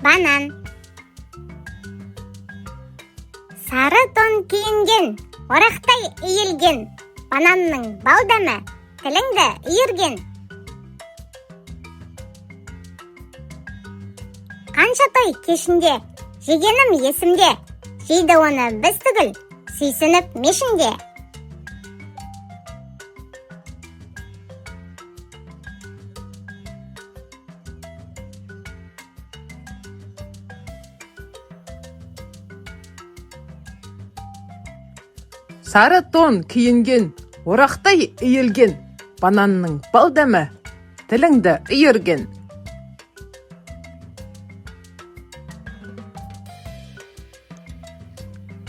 Банан. Сары тон киінген, орақтай иілген, бананның балдамы, тіліңді үйірген. Қанша той кешінде, жегенім есімде, жейді оны біз түгіл, сүйсініп мешінде. Сары тон киінген, орақтай иілген, бананның балдамы, тіліңді үйірген.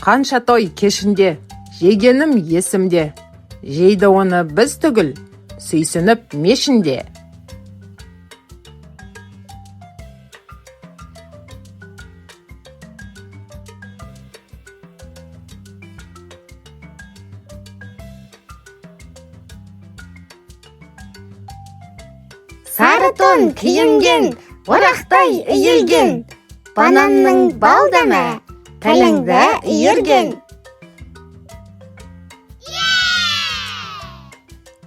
Қанша той кешінде, жегенім есімде, жейді оны біз түгіл, сүйсініп мешінде. Сары тон киінген, орақтай иілген, бананның балдамы, тіліңді үйірген.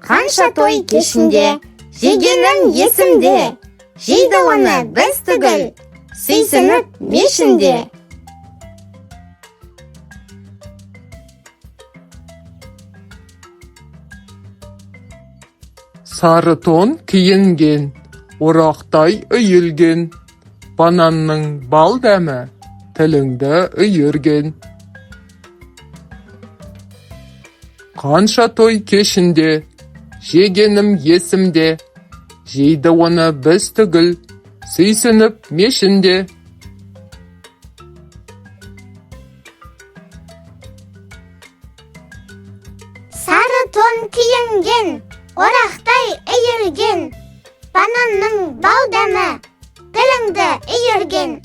Қанша той кешінде, жегенім есімде, жейді оны біз түгіл, сүйсініп мешінде. Сары тон киінген, орақтай үйілген, бананның балдамы, тіліңді үйірген. Қанша той кешінде, жегенім есімде, жейді оны біз түгіл, сүйсініп мешінде. Сары тон киінген, орақтай иілген, бананның балдамы, тіліңді үйірген.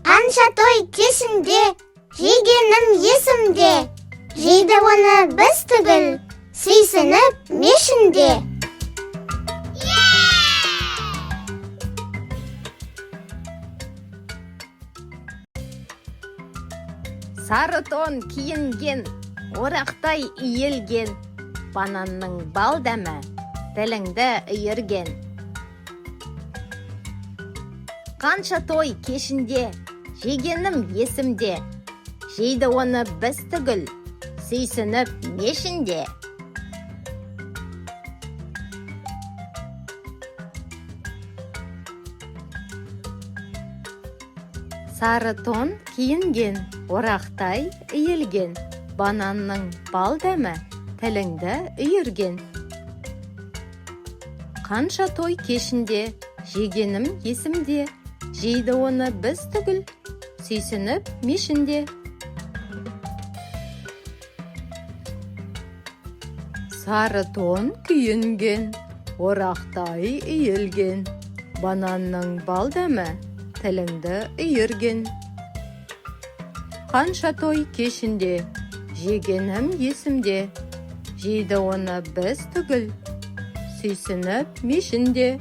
Қанша той кешінде, жегенім есімде, жейді оны біз түгіл, сүйсініп мешінде. Сары тон киінген, орақтай иілген, бананның балдамы, тіліңді үйірген. Қанша той кешінде, жегенім есімде, жейді оны біз түгіл, сүйсініп мешінде. Сары тон киінген, орақтай иілген, бананның балдамы, тіліңді үйірген. Қанша той кешінде, жегенім есімде, жейді оны біз түгіл, сүйсініп мешінде. Сары тон киінген, орақтай иілген, бананның балдамы, тіліңді үйірген. Қанша той кешінде, жегенім есімде, жейді оны біз түгіл, сүйсініп мешінде.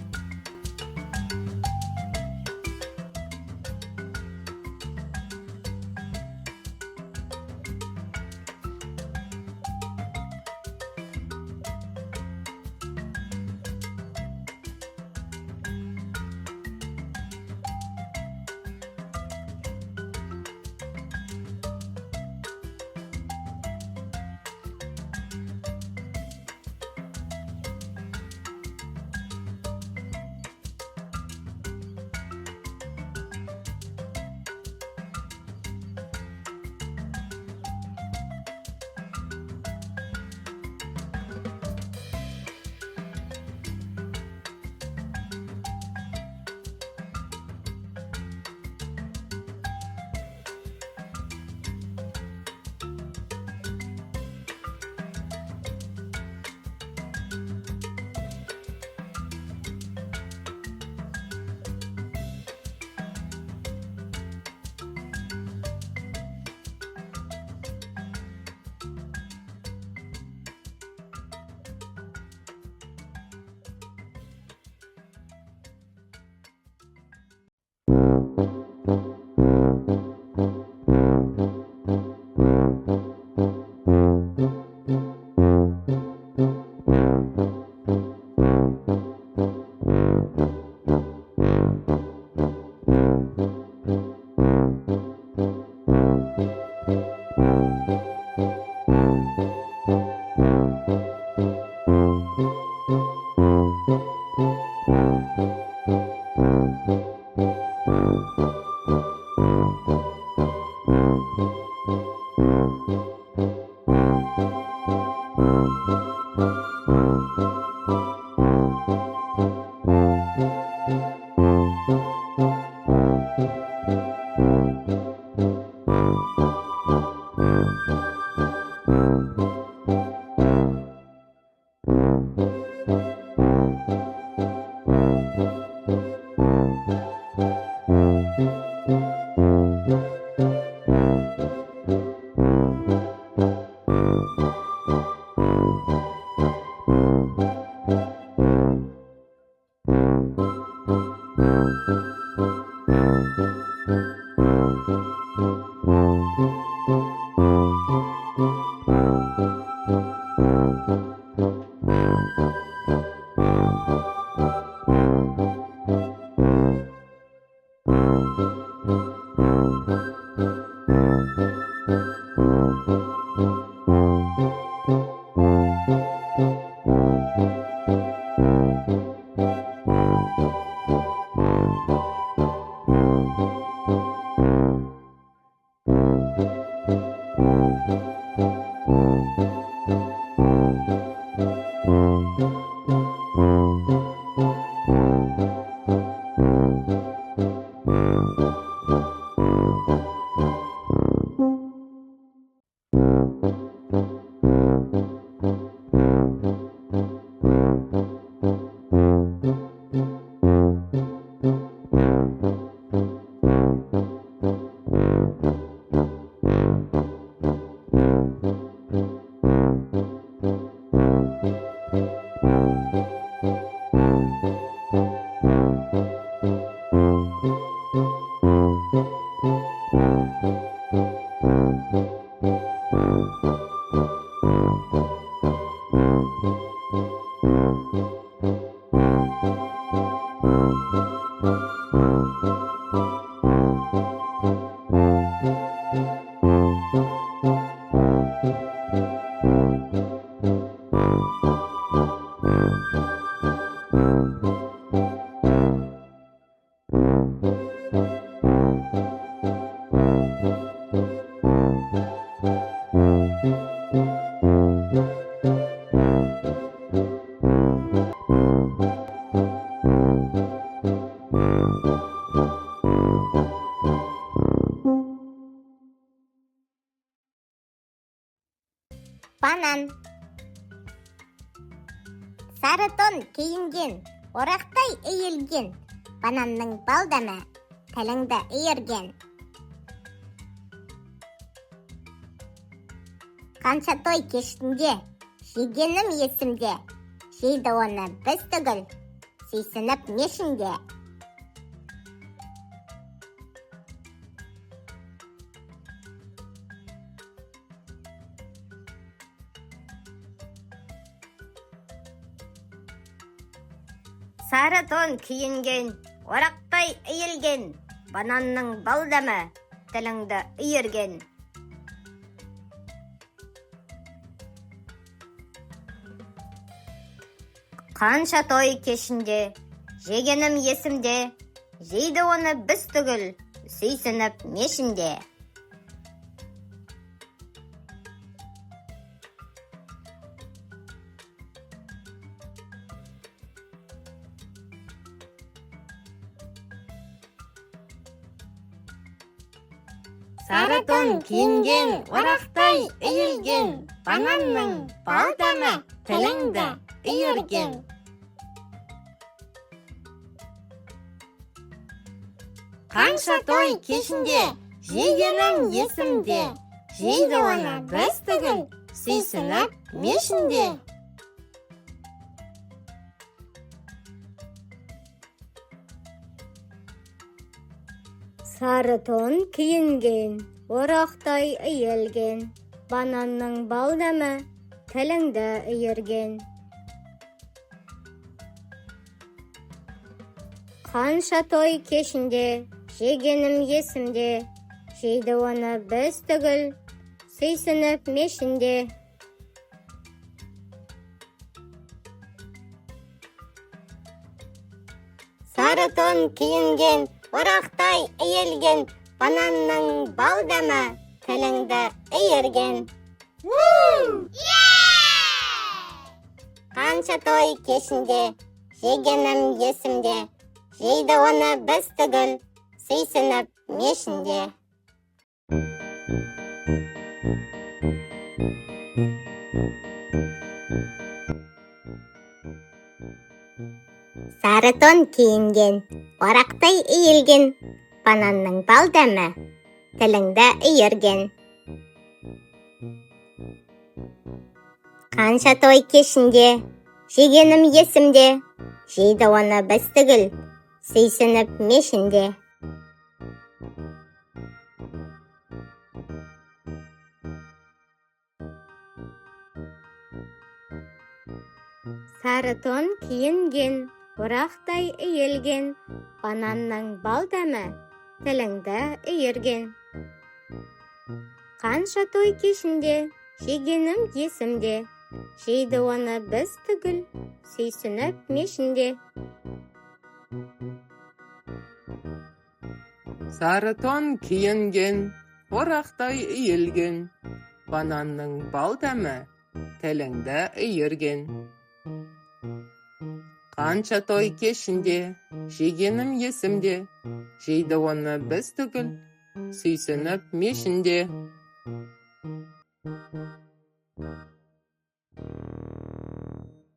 Банан. Сары тон киінген, орақтай иілген, бананның балдамы тіліңді үйірген. Қанша той кешінде, жегенім есімде, жейді оны біз түгіл, сүйсініп мешінде. Сары тон киінген, орақтай иілген, бананның балдамы тіліңді үйірген. Қанша той кешінде, жегенім есімде, жейді оны біз түгіл, сүйсініп мешінде. Сары тон киінген, орақтай иілген, бананның балдамы тіліңді үйірген. Қанша той кешінде, жегенім есімде, жейді оны біз түгіл, сүйсініп мешінде. Сары тон киінген, орақтай иілген, бананның балдамы тіліңді үйірген. Қанша той кешінде, жегенім есімде, жейді оны біз түгіл, сүйсініп мешінде. Сары тон киінген, орақтай иілген, бананның балдамы тіліңді үйірген. Қанша той кешінде, жегенім есімде, жейді оны біз түгіл, сүйсініп мешінде. Сары тон киінген, орақтай иілген, бананның балдамы тіліңді үйірген. Қанша той кешінде, жегенім есімде, жейді оны біз түгіл, сүйсініп мешінде. Сары тон киінген, орақтай үйелген, бананның бал дәмі тіліңді үйірген. Қанша той кешінде, жегенім есімде, жейді оны біз түгіл, сүйсініп мешінде. Сары тон киінген, орақтай үйелген, бананның бал дәмі тіліңді үйірген. Қанша той кешінде, жегенім есімде, жейді оны біз түгіл, сүйсініп мешінде.